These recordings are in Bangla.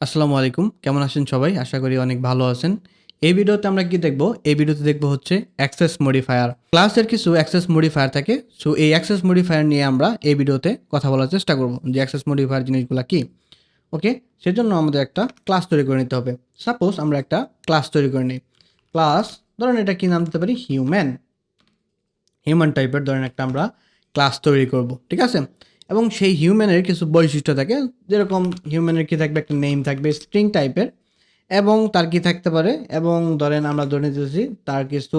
আসসালামু আলাইকুম, কেমন আছেন সবাই? আশা করি অনেক ভালো আছেন। এই ভিডিওতে আমরা কি দেখব? এই ভিডিওতে দেখব হচ্ছে অ্যাক্সেস মডিফায়ার। ক্লাসের কিছু অ্যাক্সেস মডিফায়ার থাকে। সো এই অ্যাক্সেস মডিফায়ার নিয়ে আমরা এই ভিডিওতে কথা বলার চেষ্টা করব যে অ্যাক্সেস মডিফায়ার জিনিসগুলা কি। ওকে? সেজন্য আমাদের একটা ক্লাস তৈরি করে নিতে হবে। সাপোজ আমরা একটা ক্লাস তৈরি করে নিই। ক্লাস ধরেন এটা কি নাম দিতে পারি? হিউম্যান টাইপের ধরেন একটা আমরা ক্লাস তৈরি করব, ঠিক আছে? এবং সেই হিউম্যানের কিছু বৈশিষ্ট্য থাকে, যেরকম হিউম্যানের কি থাকবে, একটা নেম থাকবে স্ট্রিং টাইপের, এবং তার কি থাকতে পারে, এবং ধরেন আমরা ধরে নিতেছি তার কিছু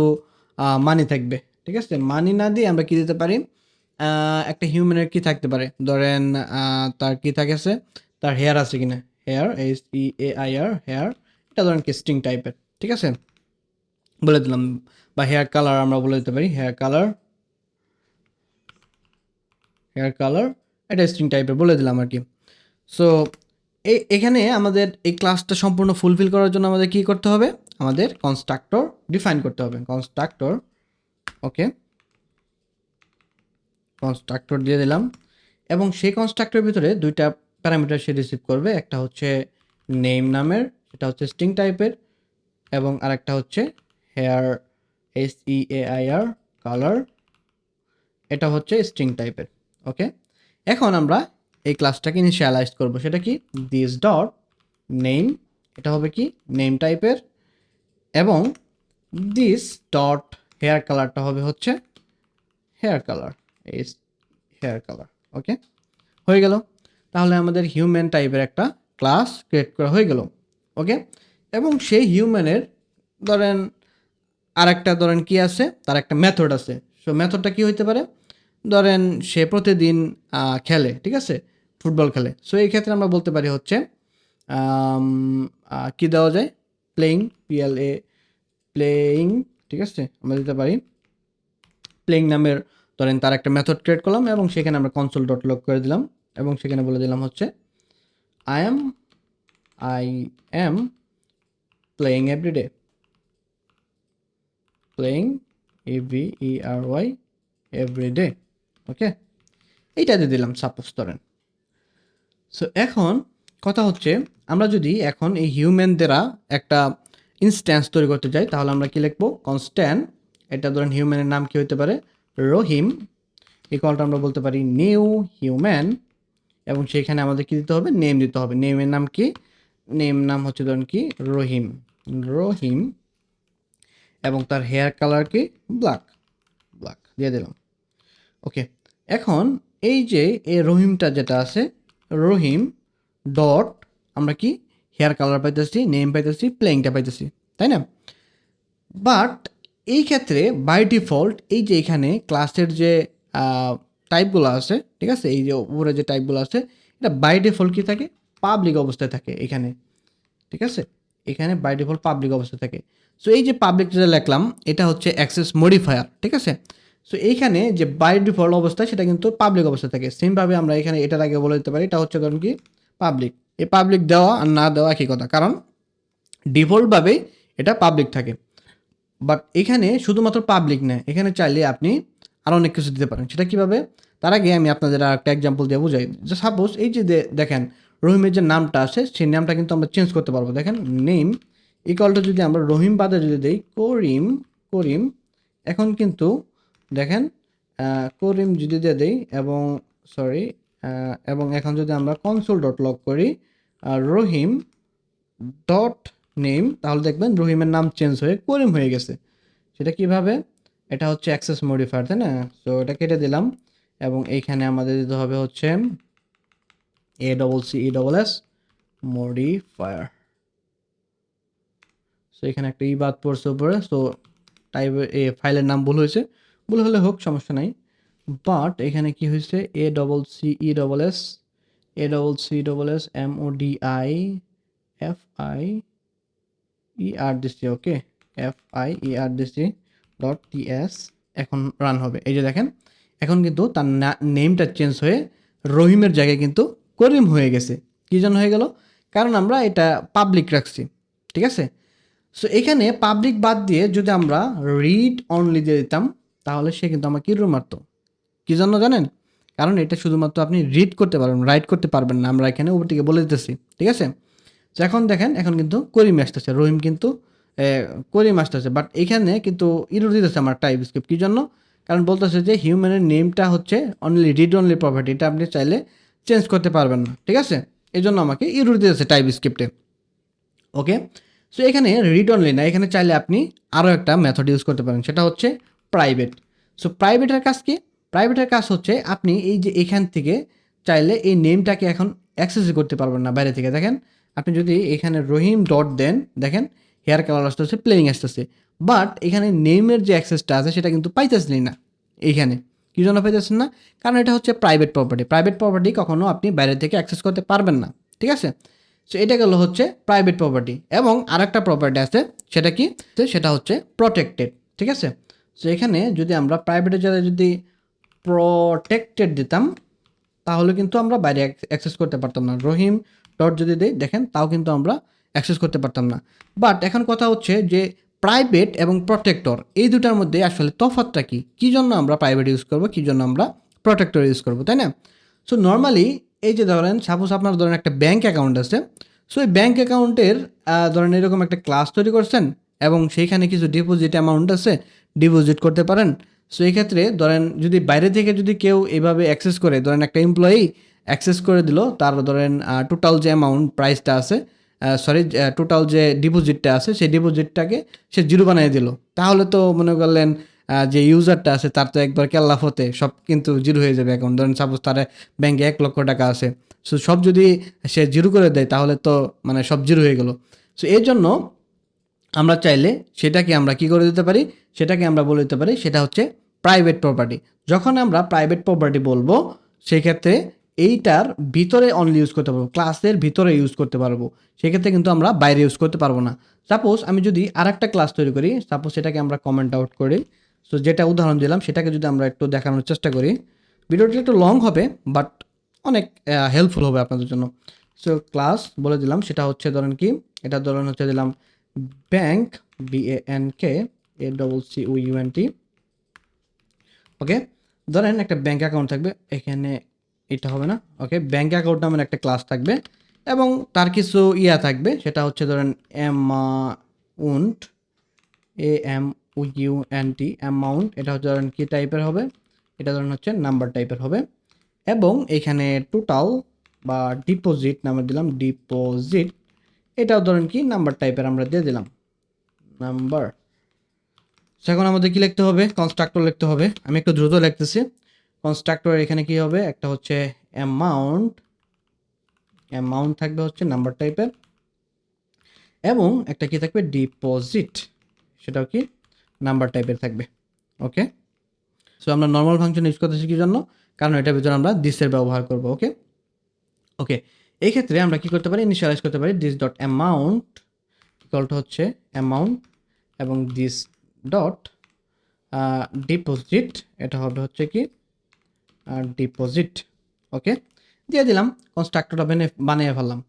মানি থাকবে, ঠিক আছে? মানি না দিয়ে আমরা কি দিতে পারি, একটা হিউম্যানের কি থাকতে পারে, ধরেন তার কি থাকেছে, তার হেয়ার আছে কিনা, হেয়ার HEAIR হেয়ার, এটা ধরেন কি স্ট্রিং টাইপের, ঠিক আছে? বলে দিলাম। বা হেয়ার কালার আমরা বলে দিতে পারি, হেয়ার কালার এটা স্ট্রিং টাইপের বলে দিলাম আর কি। সো এখানে আমাদের এই ক্লাসটা সম্পূর্ণ ফুলফিল করার জন্য আমাদের কি করতে হবে, আমাদের কনস্ট্রাক্টর ডিফাইন করতে হবে। কনস্ট্রাক্টর, ওকে, কনস্ট্রাক্টর দিয়ে দিলাম, এবং সেই কনস্ট্রাক্টরের ভিতরে দুইটা প্যারামিটার সে রিসিভ করবে। একটা হচ্ছে নেম নামের, সেটা হচ্ছে স্ট্রিং টাইপের, এবং আরেকটা হচ্ছে হেয়ার HEAIR কালার, এটা হচ্ছে স্ট্রিং টাইপের। ওকে, এখন আমরা এই ক্লাসটাকে ইনিশিয়ালাইজ করব। সেটা কি, দিস ডট নেম, এটা হবে কি নেম টাইপের, এবং দিস ডট হেয়ার কালারটা হবে হচ্ছে হেয়ার কালার, এই হেয়ার কালার। ওকে, হয়ে গেল। তাহলে আমাদের হিউম্যান টাইপের একটা ক্লাস ক্রিয়েট করা হয়ে গেল। ওকে, এবং সেই হিউম্যানের ধরেন আরেকটা ধরেন কি আছে, তার একটা মেথড আছে। সো মেথডটা কি হইতে পারে, ধরেন সে প্রতিদিন খেলে, ঠিক আছে, ফুটবল খেলে। সো এই ক্ষেত্রে আমরা বলতে পারি হচ্ছে কি দেওয়া যায়, প্লেইং, প্লেইং, ঠিক আছে, আমরা দিতে পারি প্লেইং নামের, ধরেন তার একটা মেথড ক্রিয়েট করলাম, এবং সেখানে আমরা কনসোল ডট লগ করে দিলাম, এবং সেখানে বলে দিলাম হচ্ছে I am playing everyday, playing EVERY everyday. Okay, এইটা দিয়ে দিলাম সাপোজ ধরেন। সো এখন কথা হচ্ছে, আমরা যদি এখন এই হিউম্যান দ্বারা একটা ইনস্ট্যান্স তৈরি করতে চাই, তাহলে আমরা কি লিখবো, কনস্ট্যান্ট, এটা ধরেন হিউম্যানের নাম কি হতে পারে, রহিম, ইকুয়ালটা আমরা বলতে পারি নিউ হিউম্যান, এবং সেখানে আমাদের কি দিতে হবে, নেম দিতে হবে। নেমের নাম কি, নেম নাম হচ্ছে ধরেন কি রহিম, এবং তার হেয়ার কালার কি ব্ল্যাক দিয়ে দিলাম। ওকে, এখন এই যে এই রহিমটা যেটা আছে, রহিম ডট আমরা কি হেয়ার কালার পাইতেছি, নেম পাইতেছি, প্লেইংটা পাইতেছি, তাই না? বাট এই ক্ষেত্রে বাই ডিফল্ট এই যে এখানে ক্লাসের যে টাইপগুলো আছে, ঠিক আছে, এই যে উপরে যে টাইপগুলো আছে, এটা বাই ডিফল্ট কি থাকে, পাবলিক অবস্থায় থাকে এখানে, ঠিক আছে? এখানে বাই ডিফল্ট পাবলিক অবস্থায় থাকে। সো এই যে পাবলিক যেটা লিখলাম, এটা হচ্ছে অ্যাক্সেস মডিফায়ার, ঠিক আছে? সো এইখানে যে বাই ডিফল্ট অবস্থায় সেটা কিন্তু পাবলিক অবস্থায় থাকে। সেমভাবে আমরা এখানে এটার আগে বলে দিতে পারি, এটা হচ্ছে ধরুন কি পাবলিক। এই পাবলিক দেওয়া আর না দেওয়া একই কথা, কারণ ডিফল্টভাবেই এটা পাবলিক থাকে। বাট এখানে শুধুমাত্র পাবলিক না, এখানে চাইলে আপনি আরও অনেক কিছু দিতে পারেন। সেটা কীভাবে, তার আগে আমি আপনাদের আর একটা এক্সাম্পল দিয়ে বোঝাই। যে সাপোজ এই যে দেখেন রহিমের যে নামটা আছে, সেই নামটা কিন্তু আমরা চেঞ্জ করতে পারবো। দেখেন নেম ইকুয়ালটা যদি আমরা রহিম বাদে যদি দিই করিম, এখন কিন্তু দেখেন করিম যদি দিয়ে দিই, এবং এবং এখন যদি আমরা কনসোল ডট লগ করি রহিম ডট নেম, তাহলে দেখবেন রহিমের নাম চেঞ্জ হয়ে করিম হয়ে গেছে। সেটা কিভাবে, এটা হচ্ছে অ্যাক্সেস মডিফায়ার, তাই না? সো এটা কেটে দিলাম, এবং এইখানে আমাদের দিতে হবে হচ্ছে ACCESS মডিফায়ার। সো এখানে একটা বাদ পড়ছে উপরে। সো টাইপের ফাইলের নাম ভুল হয়েছে, ভুল হলে হোক, সমস্যা নাই। বাট এখানে কি হয়েছে, ACCESS MODIFIERDC, ওকে, FIERDC .ts এখন রান হবে। এই যে দেখেন এখন কিন্তু তার নেমটা চেঞ্জ হয়ে রহিমের জায়গায় কিন্তু করিম হয়ে গেছে। কী জন্য হয়ে গেল, কারণ আমরা এটা পাবলিক রাখছি, ঠিক আছে? সো এখানে পাবলিক বাদ দিয়ে যদি আমরা রিড অনলি দিয়ে দিতাম, তাহলে সে কিন্তু আমাকে ইরর মারতো। কী জন্য জানেন, কারণ এটা শুধুমাত্র আপনি রিড করতে পারবেন, রাইট করতে পারবেন না। আমরা এখানে উপর থেকে বলে দিতেছি, ঠিক আছে? তো এখন দেখেন এখন কিন্তু করিম আসতেছে, রহিম কিন্তু করিম আসতেছে, বাট এখানে কিন্তু ইরর দিতেছে আমার টাইপ স্ক্রিপ্ট। কী জন্য? কারণ বলতেছে যে হিউম্যানের নেমটা হচ্ছে অনলি রিড অনলি প্রপার্টি, এটা আপনি চাইলে চেঞ্জ করতে পারবেন না, ঠিক আছে? এই জন্য আমাকে ইরর দিতেছে টাইপ স্ক্রিপ্টে। ওকে, সো এখানে রিড অনলি না, এখানে চাইলে আপনি আরও একটা মেথড ইউজ করতে পারেন, সেটা হচ্ছে প্রাইভেট। সো প্রাইভেটের কাজ কি? প্রাইভেটের কাজ হচ্ছে আপনি এই যে এখান থেকে চাইলে এই নেমটাকে এখন অ্যাক্সেস করতে পারবেন না বাইরে থেকে। দেখেন আপনি যদি এখানে রহিম ডট দেন, দেখেন হেয়ার কালার আসতেছে, প্লেইং আসতেছে, বাট এখানে নেমের যে অ্যাক্সেসটা আছে সেটা কিন্তু পাইতেছেন না এইখানে। কী জন্য পাইতেছেন না? কারণ এটা হচ্ছে প্রাইভেট প্রপার্টি। প্রাইভেট প্রপার্টি কখনো আপনি বাইরে থেকে অ্যাক্সেস করতে পারবেন না, ঠিক আছে? সো এটা গেল হচ্ছে প্রাইভেট প্রপার্টি। এবং আরেকটা প্রপার্টি আছে, সেটা কি? সেটা হচ্ছে প্রটেক্টেড, ঠিক আছে? সো এখানে যদি আমরা প্রাইভেটের জায়গায় যদি প্রটেক্টেড দিতাম তাহলে কিন্তু আমরা বাইরে অ্যাক্সেস করতে পারতাম না। রহিম ডট যদি দিই, দেখেন তাও কিন্তু আমরা অ্যাক্সেস করতে পারতাম না। বাট এখন কথা হচ্ছে যে প্রাইভেট এবং প্রটেক্টর এই দুটার মধ্যে আসলে তফাৎটা কী? কী জন্য আমরা প্রাইভেট ইউজ করবো, কী জন্য আমরা প্রটেক্টর ইউজ করবো, তাই না? সো নর্মালি এই যে ধরেন সাপোজ আপনার ধরেন একটা ব্যাঙ্ক অ্যাকাউন্ট আছে। সো এই ব্যাঙ্ক অ্যাকাউন্টের ধরেন এরকম একটা ক্লাস তৈরি করছেন এবং সেইখানে কিছু ডিপোজিট অ্যামাউন্ট আছে, ডিপোজিট করতে পারেন। সো এই ক্ষেত্রে ধরেন যদি বাইরে থেকে যদি কেউ এভাবে অ্যাক্সেস করে, ধরেন একটা এমপ্লয়ি অ্যাক্সেস করে দিল, তার ধরেন টোটাল যে অ্যামাউন্ট প্রাইসটা আছে, টোটাল যে ডিপোজিটটা আছে সেই ডিপোজিটটাকে সে জিরো বানিয়ে দিল, তাহলে তো মনে করলেন যে ইউজারটা আছে তার তো একবার কেল্লাফ হতে সব কিন্তু জিরো হয়ে যাবে অ্যাকাউন্ট। ধরেন সাপোজ তার ব্যাঙ্কে 1,00,000 টাকা আছে, সো সব যদি সে জিরো করে দেয় তাহলে তো মানে সব জিরো হয়ে গেল। সো এর জন্য আমরা চাইলে সেটাকে আমরা কি করে দিতে পারি, সেটাকে আমরা বলে দিতে পারি সেটা হচ্ছে প্রাইভেট প্রপার্টি। যখন আমরা প্রাইভেট প্রপার্টি বলবো সেক্ষেত্রে এইটার ভিতরে অনলি ইউজ করতে পারবো, ক্লাসের ভিতরে ইউজ করতে পারবো, সেক্ষেত্রে কিন্তু আমরা বাইরে ইউজ করতে পারবো না। সাপোজ আমি যদি আরেকটা ক্লাস তৈরি করি, সাপোজ সেটাকে আমরা কমেন্ট আউট করি। সো যেটা উদাহরণ দিলাম সেটাকে যদি আমরা একটু দেখানোর চেষ্টা করি, ভিডিওটি একটু লং হবে বাট অনেক হেল্পফুল হবে আপনাদের জন্য। সো ক্লাস বলে দিলাম, সেটা হচ্ছে ধরেন কি, এটা ধরেন হচ্ছে দিলাম ব্যাংক, BANK, ওকে। ধরেন একটা ব্যাঙ্ক অ্যাকাউন্ট থাকবে, এখানে এটা হবে না, ওকে। ব্যাঙ্ক অ্যাকাউন্ট নামের একটা ক্লাস থাকবে এবং তার কিছু ইয়া থাকবে, সেটা হচ্ছে ধরেন অ্যামাউন্ট, AMOUNT, অ্যামাউন্ট। এটা হচ্ছে ধরেন কি টাইপের হবে, এটা ধরেন হচ্ছে নাম্বার টাইপের হবে। এবং এখানে টোটাল বা ডিপোজিট নামে দিলাম ডিপোজিট, এটাও ধরেন কি নাম্বার টাইপের আমরা দিয়ে দিলাম নাম্বার। এখন আমাদের কি লিখতে হবে, কনস্ট্রাক্টর লিখতে হবে। আমি একটু দ্রুত লিখতেছি। কনস্ট্রাক্টর এখানে কি হবে, একটা হচ্ছে অ্যামাউন্ট, অ্যামাউন্ট থাকবে হচ্ছে নাম্বার টাইপের, এবং একটা কি থাকবে ডিপোজিট, সেটাও কি নাম্বার টাইপের থাকবে, ওকে। সো আমরা নর্মাল ফাংশন ইউজ করতেছি কি জন্য, কারণ এটার ভিতরে আমরা দিসের ব্যবহার করব, ওকে। ওকে, এই ক্ষেত্রে আমরা কি করতে পারি, ইনিশিয়ালাইজ করতে পারি this dot amount equal to হচ্ছে অ্যামাউন্ট এবং দিস ডট ডিপোজিট, এটা হবে হচ্ছে কি ডিপোজিট, ওকে। দিয়ে দিলাম, কনস্ট্রাক্টরটা বানিয়ে ফেললাম।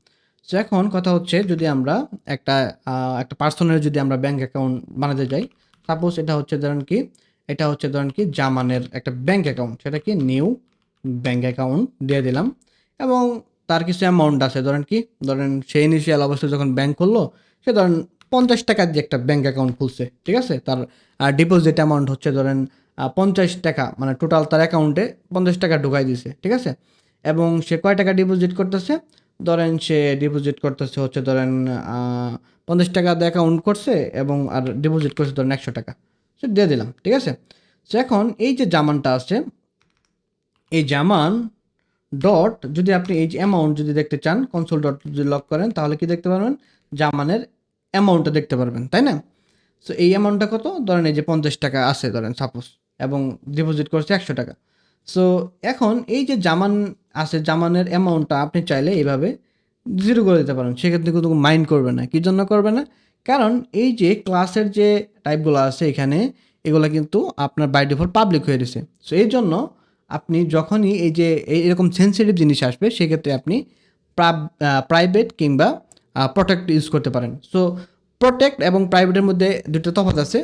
সো এখন কথা হচ্ছে যদি আমরা একটা একটা পার্সনের যদি আমরা ব্যাঙ্ক অ্যাকাউন্ট বানাতে যাই, সাপোজ এটা হচ্ছে ধরেন কি, এটা হচ্ছে ধরেন কি জামানের একটা ব্যাঙ্ক অ্যাকাউন্ট, সেটা কি নিউ ব্যাঙ্ক অ্যাকাউন্ট দিয়ে দিলাম। এবং তার কিছু অ্যামাউন্ট আছে, ধরেন কি, ধরেন সে ইনিশিয়াল অবস্থায় যখন ব্যাঙ্ক খুললো, সে ধরেন 50 টাকা দিয়ে একটা ব্যাঙ্ক অ্যাকাউন্ট খুলছে, ঠিক আছে। তার ডিপোজিট অ্যামাউন্ট হচ্ছে ধরেন 50 টাকা, মানে টোটাল তার অ্যাকাউন্টে 50 টাকা ঢুকাই দিছে, ঠিক আছে। এবং সে কয় টাকা ডিপোজিট করতেছে, ধরেন সে ডিপোজিট করতেছে হচ্ছে ধরেন 50 টাকা দিয়ে অ্যাকাউন্ট করছে এবং আর ডিপোজিট করছে ধরেন 100 টাকা, সে দিয়ে দিলাম, ঠিক আছে। সো এখন এই যে জামানটা আছে, এই জামান ডট যদি আপনি এই যে অ্যামাউন্ট যদি দেখতে চান, কনসোল ডট যদি লক করেন তাহলে কি দেখতে পারবেন, জামানের অ্যামাউন্টটা দেখতে পারবেন, তাই না? সো এই অ্যামাউন্টটা কত, ধরেন এই যে 50 টাকা আছে ধরেন সাপোজ, এবং ডিপোজিট করছে 100 টাকা। সো এখন এই যে জামান আছে, জামানের অ্যামাউন্টটা আপনি চাইলে এইভাবে জিরো করে দিতে পারেন, সেক্ষেত্রে কিন্তু মাইন্ড করবে না। কী জন্য করবে না? কারণ এই যে ক্লাসের যে টাইপগুলো আছে এখানে, এগুলো কিন্তু আপনার বাই ডিফল্ট পাবলিক হয়ে গেছে। সো এই জন্য আপনি যখনই এই যে এরকম সেন্সিটিভ জিনিস আসবে সেক্ষেত্রে আপনি প্রাইভেট কিংবা প্রোটেক্ট ইউজ করতে পারেন। সো প্রোটেক্ট এবং প্রাইভেটের মধ্যে দুটো তফাৎ আছে।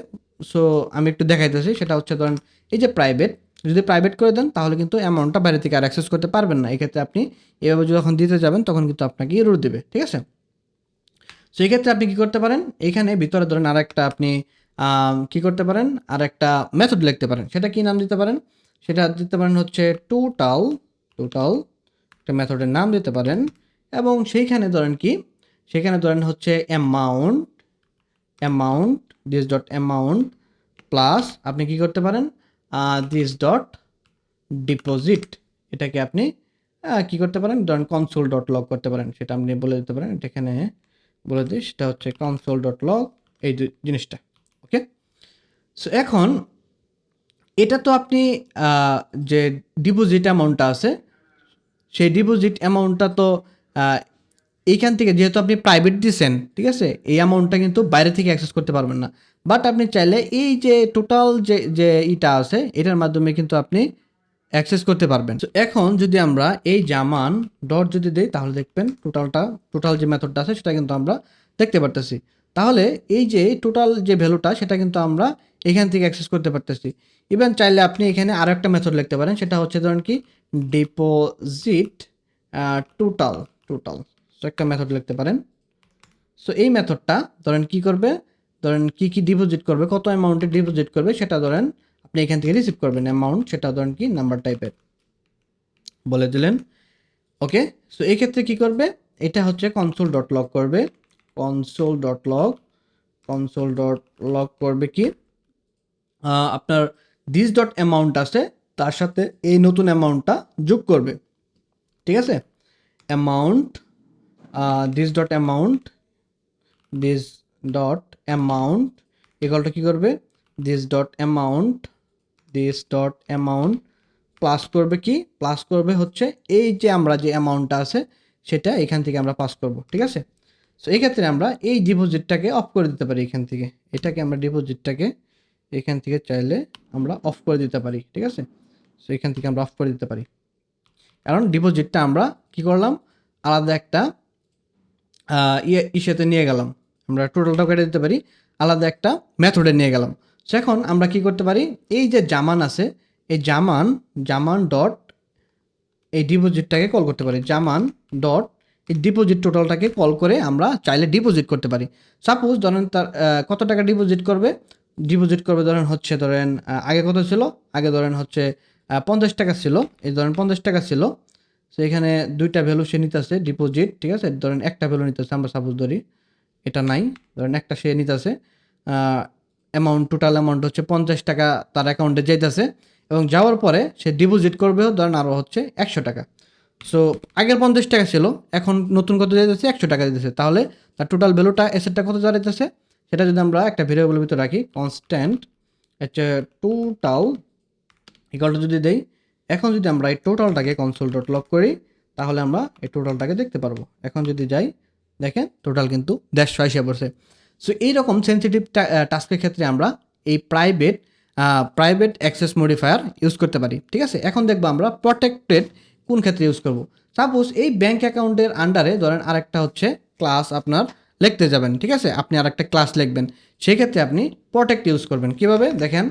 সো আমি একটু দেখাইতেছি, সেটা হচ্ছে ধরেন এই যে প্রাইভেট, যদি প্রাইভেট করে দেন তাহলে কিন্তু অ্যামাউন্টটা বাইরে থেকে আর অ্যাক্সেস করতে পারবেন না। এক্ষেত্রে আপনি এভাবে যখন দিতে যাবেন তখন কিন্তু আপনাকে এরর দেবে, ঠিক আছে। সেই ক্ষেত্রে আপনি কি করতে পারেন, এখানে ভিতরে ধরেন আরেকটা আপনি কি করতে পারেন, আরেকটা মেথড লিখতে পারেন। সেটা কি নাম দিতে পারেন, সেটা দিতে পারেন হচ্ছে টোটাল। টোটাল একটা মেথডের নাম দিতে পারেন, এবং সেইখানে ধরেন কি, সেখানে ধরেন হচ্ছে amount, amount this dot amount plus আপনি কি করতে পারেন, দিস ডট ডিপোজিট। এটাকে আপনি কি করতে পারেন, ধরেন কনসোল ডট লগ করতে পারেন, সেটা আপনি বলে দিতে পারেন। এটা এখানে বলে দিই, সেটা হচ্ছে কনসোল ডট লগ, এই জিনিসটা। ওকে, সো এখন এটা তো আপনি যে ডিপোজিট অ্যামাউন্টটা আছে, সেই ডিপোজিট অ্যামাউন্টটা তো আহ, এইখান থেকে যেহেতু আপনি প্রাইভেট দিচ্ছেন, ঠিক আছে, এই অ্যামাউন্টটা কিন্তু বাইরে থেকে অ্যাক্সেস করতে পারবেন না। বাট আপনি চাইলে এই যে টোটাল যে যে ইটা আছে, এটার মাধ্যমে কিন্তু আপনি অ্যাক্সেস করতে পারবেন। তো এখন যদি আমরা এই জামান ডট যদি দিই, তাহলে দেখবেন টোটাল যে মেথডটা আছে সেটা কিন্তু আমরা দেখতে পারতেছি। তাহলে এই যে টোটাল যে ভ্যালুটা, সেটা কিন্তু আমরা এখান থেকে অ্যাক্সেস করতে পারতেছি। ইভেন চাইলে আপনি এখানে আরও একটা মেথড লিখতে পারেন, সেটা হচ্ছে ধরেন কি ডিপোজিট টোটাল। টোটাল সো একটা মেথড লিখতে পারেন। সো এই মেথডটা ধরেন কি করবে, ধরেন কি কি ডিপোজিট করবে, কত অ্যামাউন্টে ডিপোজিট করবে, সেটা ধরেন আপনি এখান থেকে রিসিভ করবেন অ্যামাউন্ট, সেটা ধরেন কি নাম্বার টাইপের বলে দিলেন। ওকে, সো এই ক্ষেত্রে কি করবে, এটা হচ্ছে কনসোল ডট লগ করবে, console dot log, console dot log করবে কি আপনার দিস ডট অ্যামাউন্ট আছে, তার সাথে এই নতুন অ্যামাউন্টটা যোগ করবে। ঠিক আছে, amount this dot amount, this dot amount ইকুয়ালটা কী করবে, this dot amount, this dot amount plus করবে কি, প্লাস করবে হচ্ছে এই যে আমরা যে অ্যামাউন্টটা আছে সেটা এখান থেকে আমরা পাস করব। ঠিক আছে, সো এই ক্ষেত্রে আমরা এই ডিপোজিটটাকে অফ করে দিতে পারি এখান থেকে, এটাকে আমরা ডিপোজিটটাকে এখান থেকে চাইলে আমরা অফ করে দিতে পারি। ঠিক আছে, সো এখান থেকে আমরা অফ করে দিতে পারি, কারণ ডিপোজিটটা আমরা কি করলাম, আলাদা একটা ইসেতে নিয়ে গেলাম, আমরা টোটালটাও কেটে দিতে পারি, আলাদা একটা মেথডে নিয়ে গেলাম। সো এখন আমরা কি করতে পারি, এই যে জামান আছে, এই জামান ডট এই ডিপোজিটটাকে কল করতে পারি, জামান ডট এই ডিপোজিট টোটালটাকে কল করে আমরা চাইলে ডিপোজিট করতে পারি। সাপোজ ধরেন তার কত টাকা ডিপোজিট করবে, ধরেন হচ্ছে ধরেন আগে কত ছিল, আগে ধরেন হচ্ছে 50 টাকা ছিল, এই ধরেন 50 টাকা ছিল। সো এখানে দুইটা ভ্যালু সে নিতেছে ডিপোজিট। ঠিক আছে, ধরেন একটা ভ্যালু নিতেছে, আমরা সাপোজ ধরি এটা নাই, ধরেন একটা সে নিতেছে অ্যামাউন্ট, টোটাল অ্যামাউন্ট হচ্ছে 50 টাকা তার অ্যাকাউন্টে যাইতেছে, এবং যাওয়ার পরে সে ডিপোজিট করবে ধরেন আরও হচ্ছে 100 টাকা। সো আগের 50 টাকা ছিল, এখন নতুন কত দিতেছে, 100 টাকা দিতেছে, তাহলে তার টোটাল ভ্যালুটা অ্যাসেটটা কত দাঁড়াইতেছে, সেটা যদি আমরা একটা ভেরিয়েবলের ভিতরে রাখি, কনস্ট্যান্ট হচ্ছে টোটাল ইকুয়াল টু যদি দেই, এখন যদি আমরা এই টোটালটাকে কনসোল ডট লগ করি, তাহলে আমরা এই টোটালটাকে দেখতে পারবো। এখন যদি যাই, দেখেন টোটাল কিন্তু 150 এসে পড়ছে। সো এইরকম সেন্সিটিভ টাস্কের ক্ষেত্রে আমরা এই প্রাইভেট অ্যাক্সেস মডিফায়ার ইউজ করতে পারি। ঠিক আছে, এখন দেখবো আমরা প্রটেক্টেড কোন ক্ষেত্রে ইউজ করব। সাপোজ এই ব্যাঙ্ক অ্যাকাউন্টের আন্ডারে ধরেন আরেকটা হচ্ছে ক্লাস আপনার লিখতে যাবেন। ঠিক আছে, আপনি আরেকটা ক্লাস লিখবেন, সেই ক্ষেত্রে আপনি প্রটেক্ট ইউজ করবেন। কিভাবে দেখেন,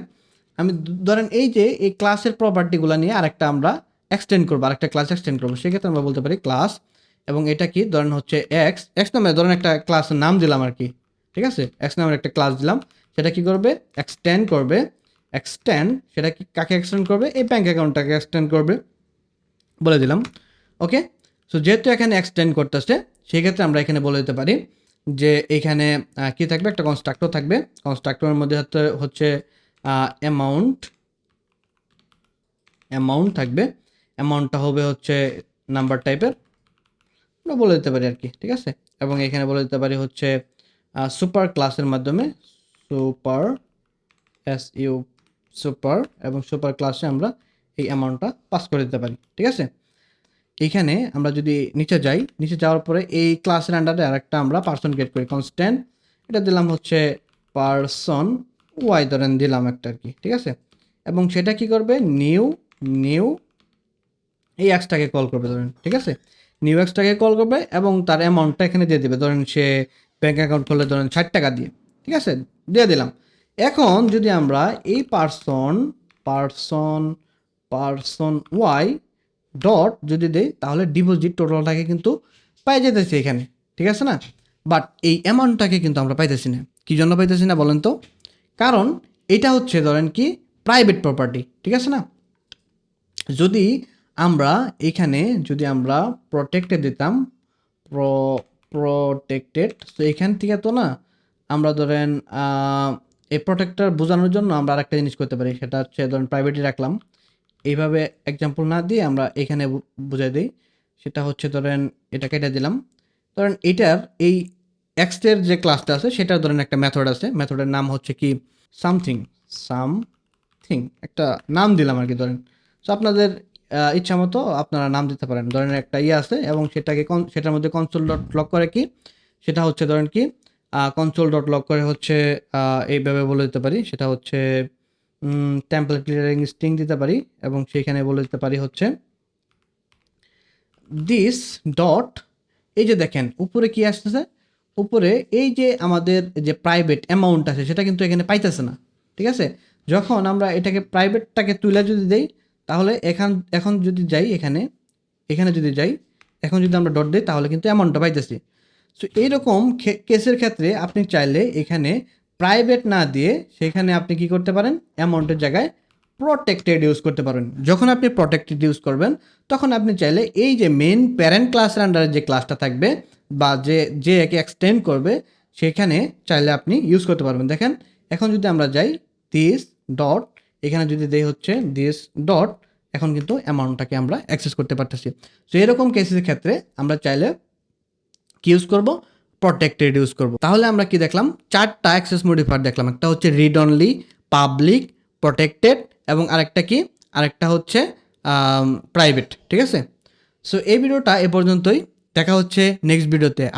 আমি ধরেন এই যে এই ক্লাসের প্রপার্টিগুলো নিয়ে আরেকটা আমরা এক্সটেন্ড করবো, আরেকটা ক্লাস এক্সটেন্ড করবো, সেক্ষেত্রে আমরা বলতে পারি ক্লাস, এবং এটা কি ধরেন হচ্ছে এক্স নামে ধরেন একটা ক্লাসের নাম দিলাম আর কি। ঠিক আছে, এক্স নামের একটা ক্লাস দিলাম, সেটা কি করবে, এক্সটেন্ড করবে। সেটা কি কাকে এক্সটেন্ড করবে, এই ব্যাঙ্ক অ্যাকাউন্টটাকে এক্সটেন্ড করবে বলে দিলাম। ওকে, সো যেহেতু এখানে এক্সটেন্ড করতেছে, সেক্ষেত্রে আমরা এখানে বলে দিতে পারি যে এইখানে কি থাকবে, একটা কনস্ট্রাক্টর থাকবে, কনস্ট্রাক্টরের মধ্যে হচ্ছে অ্যামাউন্ট থাকবে, অ্যামাউন্টটা হবে হচ্ছে নাম্বার টাইপের, আমরা বলে দিতে পারি আর কি। ঠিক আছে, এবং এখানে বলে দিতে পারি হচ্ছে সুপার ক্লাসের মাধ্যমে, সুপার সুপার, এবং সুপার ক্লাসে আমরা এই অ্যামাউন্টটা পাস করে দিতে পারি। ঠিক আছে, এইখানে আমরা যদি নিচে যাই, নিচে যাওয়ার পরে এই ক্লাসের আন্ডারে আরেকটা আমরা পার্সন গেট করি, কনস্ট্যান্ট, এটা দিলাম হচ্ছে পার্সন ওয়াই ধরেন দিলাম একটা আর কি। ঠিক আছে, এবং সেটা কি করবে, নিউ এই এক্সটাকে কল করবে ধরেন। ঠিক আছে, নিউ এক্সটাকে কল করবে এবং তার অ্যামাউন্টটা এখানে দিয়ে দেবে, ধরেন সে ব্যাঙ্ক অ্যাকাউন্ট করলে ধরেন 60 টাকা দিয়ে। ঠিক আছে, দিয়ে দিলাম। এখন যদি আমরা এই পার্সন ওয়াই ডট যদি দেই, তাহলে ডিপোজিট টোটালটাকে কিন্তু পাই যেতেছে এখানে। ঠিক আছে না, বাট এই অ্যামাউন্টটাকে কিন্তু আমরা পাইতেছি না। কী জন্য পাইতেছি না বলেন তো? কারণ এটা হচ্ছে ধরেন কি প্রাইভেট প্রপার্টি, ঠিক আছে না? যদি আমরা এখানে যদি আমরা প্রোটেক্টেড দিতাম, প্রোটেক্টেড, তো এখান থেকে তো না আমরা ধরেন এই প্রোটেক্টর বোঝানোর জন্য আমরা আরেকটা জিনিস করতে পারি, সেটা হচ্ছে ধরেন প্রাইভেটই রাখলাম। এইভাবে এক্সাম্পল না দিয়ে আমরা এখানে বুঝাই দিই, সেটা হচ্ছে ধরেন এটা কেটে দিলাম। ধরেন এটার এই এক্সের যে ক্লাসটা আছে সেটার ধরেন একটা মেথড আছে, মেথডের নাম হচ্ছে কি সামথিং, সামথিং একটা নাম দিলাম আর কি ধরেন। সো আপনাদের ইচ্ছা মতো আপনারা নাম দিতে পারেন। ধরেন একটা ইয়ে আছে এবং সেটাকে সেটার মধ্যে কনসোল ডট লক করে কি, সেটা হচ্ছে ধরেন কি কনসোল ডট লক করে হচ্ছে এইভাবে বলে দিতে পারি, সেটা হচ্ছে টেম্পলেট ক্লিয়ারিং স্ট্রিং দিতে পারি এবং সেইখানে বলে দিতে পারি হচ্ছে দিস ডট, এই যে দেখেন উপরে কি আসতেছে, উপরে এই যে আমাদের যে প্রাইভেট অ্যামাউন্ট আছে সেটা কিন্তু এখানে পাইতেছে না, ঠিক আছে? যখন আমরা এটাকে প্রাইভেটটাকে তুলে যদি দেই, তাহলে এখন যদি যাই এখানে, এখানে যদি যাই, এখন যদি আমরা ডট দিই তাহলে কিন্তু অ্যামাউন্টটা পাইতেছি। সো এইরকম কেসের ক্ষেত্রে আপনি চাইলে এখানে প্রাইভেট না দিয়ে সেখানে আপনি কি করতে পারেন, অ্যামাউন্টের জায়গায় প্রোটেক্টেড ইউজ করতে পারবেন। যখন আপনি প্রোটেক্টেড ইউজ করবেন তখন আপনি চাইলে এই যে মেন প্যারেন্ট ক্লাসের আন্ডারে যে ক্লাসটা থাকবে বা যে একে এক্সটেন্ড করবে সেখানে চাইলে আপনি ইউজ করতে পারবেন। দেখেন এখন যদি আমরা যাই দিস ডট, এখানে যদি দেই হচ্ছে দিস ডট, এখন কিন্তু অ্যামাউন্টটাকে আমরা অ্যাক্সেস করতে পারতেছি। সো এরকম কেসের ক্ষেত্রে আমরা চাইলে কি ইউজ করব, প্রোটেক্টেড ইউজ করব। তাহলে আমরা কি দেখলাম, চারটা অ্যাক্সেস মডিফায়ার দেখলাম। একটা হচ্ছে রিড অনলি, পাবলিক, প্রোটেক্টেড এবং আরেকটা কি, আরেকটা হচ্ছে প্রাইভেট, ঠিক আছে? সো এই ভিডিওটা এ পর্যন্তই, দেখা হচ্ছে নেক্সট ভিডিওতে।